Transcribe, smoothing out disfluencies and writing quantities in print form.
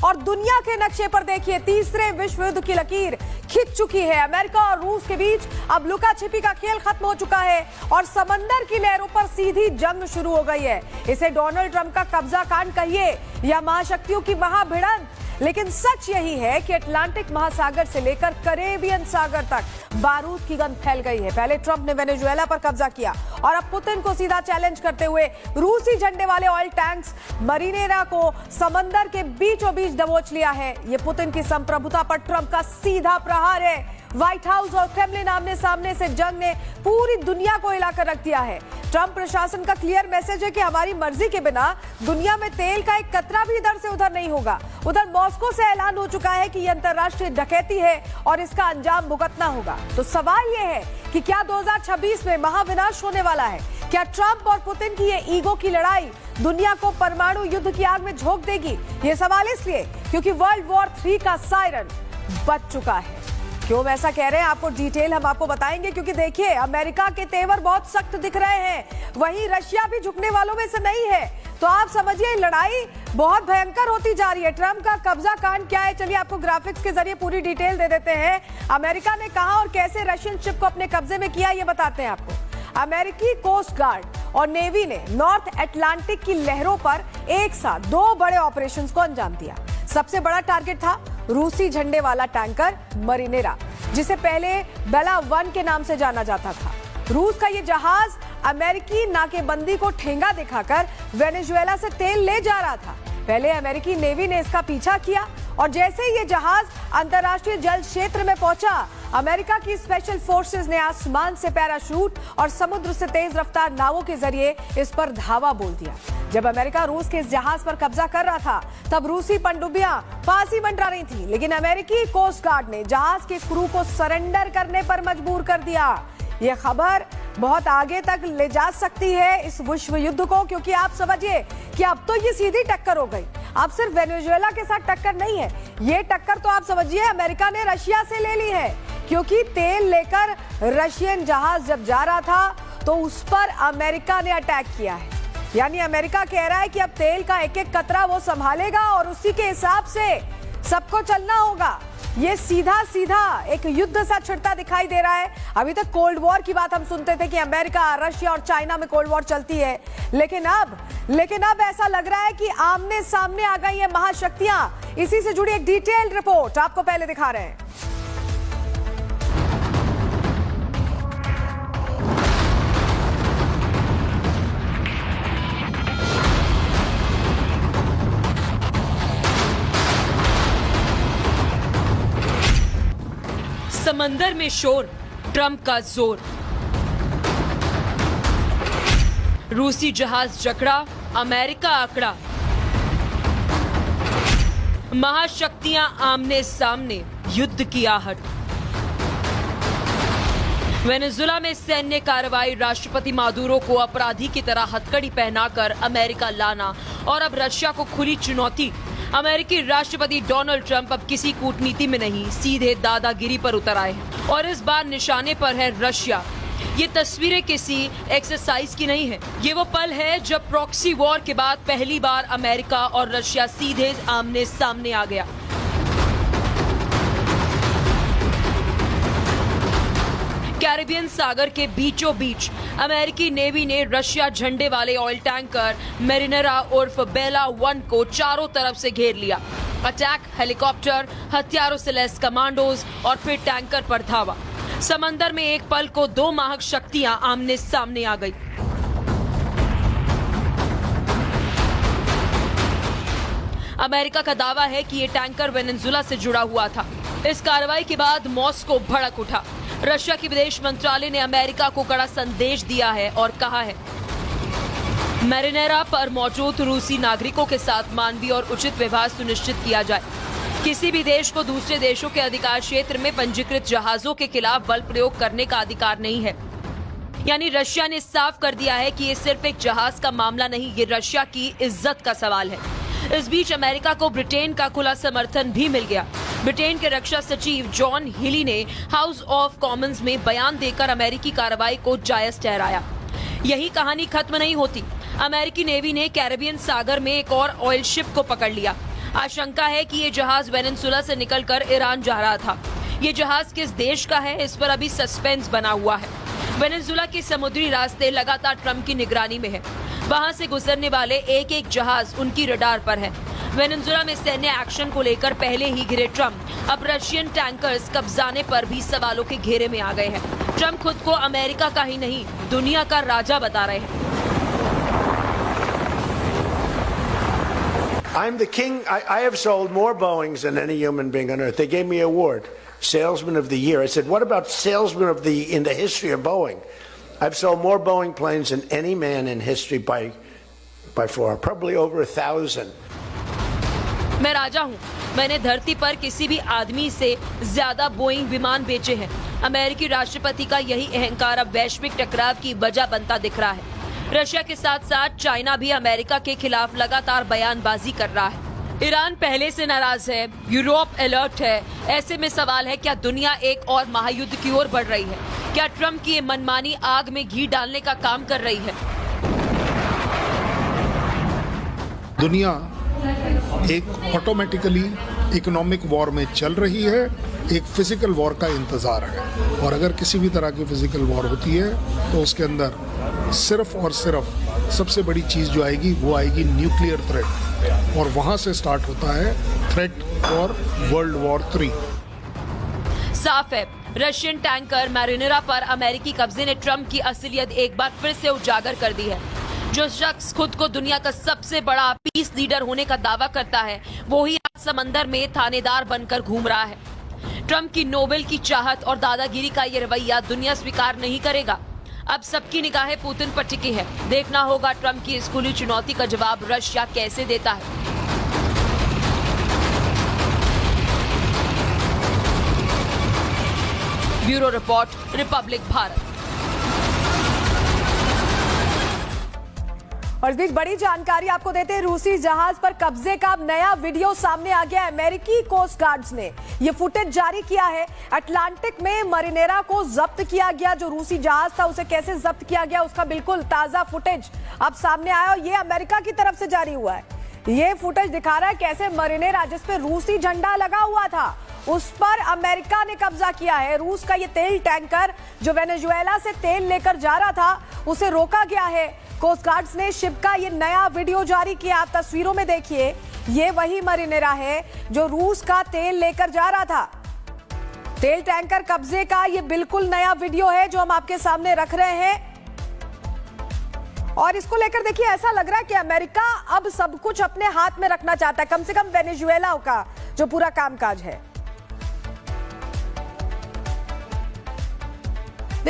और दुनिया के नक्शे पर देखिए तीसरे विश्व युद्ध की लकीर खिंच चुकी है। अमेरिका और रूस के बीच अब लुका छिपी का खेल खत्म हो चुका है और समंदर की लहरों पर सीधी जंग शुरू हो गई है। इसे डोनाल्ड ट्रंप का कब्जा कांड कहिए या महाशक्तियों की महाभिड़ंत, लेकिन सच यही है कि अटलांटिक महासागर से लेकर कैरेबियन सागर तक बारूद की गंध फैल गई है। पहले ट्रंप ने वेनेजुएला पर कब्जा किया और अब पुतिन को सीधा चैलेंज करते हुए रूसी झंडे वाले ऑयल टैंक्स मरीनेरा को समंदर के बीचों बीच दबोच लिया है। ये पुतिन की संप्रभुता पर ट्रंप का सीधा प्रहार है। व्हाइट हाउस और क्रेमलिन आमने सामने से जंग ने पूरी दुनिया को हिलाकर रख दिया है। ट्रंप प्रशासन का क्लियर मैसेज है कि हमारी मर्जी के बिना दुनिया में तेल का एक कतरा भी इधर से उधर नहीं होगा। उधर मॉस्को से ऐलान हो चुका है कि यह अंतर्राष्ट्रीय डकैती है और इसका अंजाम भुगतना होगा। तो सवाल यह है कि क्या 2026 में महाविनाश होने वाला है? क्या ट्रंप और पुतिन की ये ईगो की लड़ाई दुनिया को परमाणु युद्ध की आग में झोंक देगी? ये सवाल इसलिए क्योंकि वर्ल्ड वॉर 3 का सायरन बज चुका है। क्यों ऐसा कह रहे हैं, आपको डिटेल हम आपको बताएंगे, क्योंकि देखिए अमेरिका के तेवर बहुत सख्त दिख रहे हैं, वहीं रशिया भी झुकने वालों में से नहीं है। तो आप समझिए लड़ाई बहुत भयंकर होती जा रही है। ट्रंप का कब्जा कांड क्या है, चलिए आपको ग्राफिक्स के जरिए पूरी डिटेल दे देते हैं। अमेरिका ने कहा और कैसे रशियन शिप को अपने कब्जे में किया, ये बताते हैं आपको। अमेरिकी कोस्ट गार्ड और नेवी ने नॉर्थ अटलांटिक की लहरों पर एक साथ 2 बड़े ऑपरेशंस को अंजाम दिया। सबसे बड़ा टारगेट था रूसी झंडे वाला टैंकर मरीनेरा, जिसे पहले बेला 1 के नाम से जाना जाता था। रूस का ये जहाज अमेरिकी नाकेबंदी को ठेंगा दिखाकर वेनेजुएला से तेल ले जा रहा था। पहले अमेरिकी नेवी ने इसका पीछा किया और जैसे ही ये जहाज अंतर्राष्ट्रीय जल क्षेत्र में पहुंचा, अमेरिका की स्पेशल फोर्सेस ने आसमान से पैराशूट और समुद्र से तेज रफ्तार नावों के जरिए इस पर धावा बोल दिया। जब अमेरिका रूस के इस जहाज पर कब्जा कर रहा था, तब रूसी पनडुब्बियां पास ही मंडरा रही थी, लेकिन अमेरिकी कोस्ट गार्ड ने जहाज के क्रू को सरेंडर करने पर मजबूर कर दिया। यह खबर बहुत आगे तक ले जा सकती है इस विश्व युद्ध को, क्योंकि आप समझिए कि अब तो ये सीधी टक्कर हो गई। अब सिर्फ वेनेजुएला के साथ टक्कर नहीं है, ये टक्कर तो आप समझिए अमेरिका ने रशिया से ले ली है, क्योंकि तेल लेकर रशियन जहाज जब जा रहा था तो उस पर अमेरिका ने अटैक किया है। यानी अमेरिका कह रहा है कि अब तेल का एक एक कतरा वो संभालेगा और उसी के हिसाब से सबको चलना होगा। ये सीधा सीधा एक युद्ध सा छिड़ता दिखाई दे रहा है। अभी तक कोल्ड वॉर की बात हम सुनते थे कि अमेरिका, रशिया और चाइना में कोल्ड वॉर चलती है, लेकिन अब ऐसा लग रहा है कि आमने सामने आ गई है महाशक्तियां। इसी से जुड़ी एक डिटेल्ड रिपोर्ट आपको पहले दिखा रहे हैं। समंदर में शोर, ट्रंप का जोर। रूसी जहाज जकड़ा, अमेरिका आंकड़ा। महाशक्तियां आमने सामने, युद्ध की आहट। वेनेजुएला में सैन्य कार्रवाई, राष्ट्रपति मादुरो को अपराधी की तरह हथकड़ी पहनाकर अमेरिका लाना और अब रशिया को खुली चुनौती। अमेरिकी राष्ट्रपति डोनाल्ड ट्रंप अब किसी कूटनीति में नहीं, सीधे दादागिरी पर उतर आए हैं और इस बार निशाने पर है रशिया। ये तस्वीरें किसी एक्सरसाइज की नहीं है, ये वो पल है जब प्रॉक्सी वॉर के बाद पहली बार अमेरिका और रशिया सीधे आमने सामने आ गया। कैरेबियन सागर के बीचों बीच अमेरिकी नेवी ने रशिया झंडे वाले ऑयल टैंकर मैरिनेरा उर्फ बेला 1 को चारों तरफ से घेर लिया। अटैक, हेलीकॉप्टर, हथियारों से लैस कमांडोज और फिर टैंकर पर धावा। समंदर में एक पल को 2 महाशक्तियां आमने सामने आ गई। अमेरिका का दावा है कि ये टैंकर वेनेजुएला से जुड़ा हुआ था। इस कार्रवाई के बाद मॉस्को भड़क उठा। रशिया की विदेश मंत्रालय ने अमेरिका को कड़ा संदेश दिया है और कहा है मैरिनेरा पर मौजूद रूसी नागरिकों के साथ मानवीय और उचित व्यवहार सुनिश्चित किया जाए। किसी भी देश को दूसरे देशों के अधिकार क्षेत्र में पंजीकृत जहाजों के खिलाफ बल प्रयोग करने का अधिकार नहीं है। यानी रशिया ने साफ कर दिया है कि ये सिर्फ एक जहाज का मामला नहीं, ये रशिया की इज्जत का सवाल है। इस बीच अमेरिका को ब्रिटेन का खुला समर्थन भी मिल गया। ब्रिटेन के रक्षा सचिव जॉन हिली ने हाउस ऑफ कॉमन्स में बयान देकर अमेरिकी कार्रवाई को जायज ठहराया। यही कहानी खत्म नहीं होती। अमेरिकी नेवी ने कैरेबियन सागर में एक और ऑयल शिप को पकड़ लिया। आशंका है कि ये जहाज वेनेजुएला से निकलकर ईरान जा रहा था। ये जहाज किस देश का है, इस पर अभी सस्पेंस बना हुआ है। वेनेजुएला के समुद्री रास्ते लगातार ट्रंप की निगरानी में है। वहां से गुजरने वाले एक एक जहाज उनकी रडार पर है। वेनेजुएला में सैन्य एक्शन को लेकर पहले ही घिरे ट्रंप अब रशियन टैंकर्स कब्जाने पर भी सवालों के घेरे में आ गए हैं। ट्रंप खुद को अमेरिका का ही नहीं, दुनिया का राजा बता रहे हैं। I'm the king. I have sold more Boeings than any human being on earth. They gave me an award, Salesman of the Year. I said, what about Salesman of the in the history of Boeing? I've sold more Boeing planes than any man in history by far, probably over 1,000. मैं राजा हूँ। मैंने धरती पर किसी भी आदमी से ज्यादा बोइंग विमान बेचे हैं। अमेरिकी राष्ट्रपति का यही अहंकार अब वैश्विक टकराव की वजह बनता दिख रहा है। रशिया के साथ साथ चाइना भी अमेरिका के खिलाफ लगातार बयानबाजी कर रहा है। ईरान पहले से नाराज है, यूरोप अलर्ट है। ऐसे में सवाल है, क्या दुनिया एक और महायुद्ध की ओर बढ़ रही है? क्या ट्रंप की ये मनमानी आग में घी डालने का काम कर रही है? दुनिया एक ऑटोमेटिकली इकोनॉमिक वॉर में चल रही है, एक फिजिकल वॉर का इंतजार है। और अगर किसी भी तरह की फिजिकल वॉर होती है तो उसके अंदर सिर्फ और सिर्फ सबसे बड़ी चीज जो आएगी वो आएगी न्यूक्लियर थ्रेट, और वहां से स्टार्ट होता है थ्रेट फॉर वर्ल्ड वॉर 3। साफ है, रशियन टैंकर मैरिनेरा पर अमेरिकी कब्जे ने ट्रंप की असलियत एक बार फिर से उजागर कर दी है। जो शख्स खुद को दुनिया का सबसे बड़ा पीस लीडर होने का दावा करता है, वो ही आज समंदर में थानेदार बनकर घूम रहा है। ट्रंप की नोबेल की चाहत और दादागिरी का ये रवैया दुनिया स्वीकार नहीं करेगा। अब सबकी निगाहें पुतिन पर टिकी है। देखना होगा ट्रंप की इस खुली चुनौती का जवाब रशिया कैसे देता है। Bureau report, Republic Bharat. और इस बीच बड़ी जानकारी आपको देते हैं, रूसी जहाज पर कब्जे का नया वीडियो सामने आ गया है। अमेरिकी कोस्ट गार्ड्स ने ये फुटेज जारी किया है। अटलांटिक में मरीनेरा को जब्त किया गया, जो रूसी जहाज था उसे कैसे जब्त किया गया उसका बिल्कुल ताजा फुटेज अब सामने आया, और ये अमेरिका की तरफ से जारी हुआ है। ये फुटेज दिखा रहा है कैसे मरीनेरा, जिसपे रूसी झंडा लगा हुआ था, उस पर अमेरिका ने कब्जा किया है। रूस का ये तेल टैंकर जो वेनेजुएला से तेल लेकर जा रहा था, उसे रोका गया है। कोस्ट गार्ड्स ने शिप का ये नया वीडियो जारी किया। आप तस्वीरों में देखिए, ये वही मरीनेरा है जो रूस का तेल लेकर जा रहा था। तेल टैंकर कब्जे का ये बिल्कुल नया वीडियो है जो हम आपके सामने रख रहे हैं। और इसको लेकर देखिए, ऐसा लग रहा है कि अमेरिका अब सब कुछ अपने हाथ में रखना चाहता है, कम से कम वेनेजुएला का जो पूरा कामकाज है।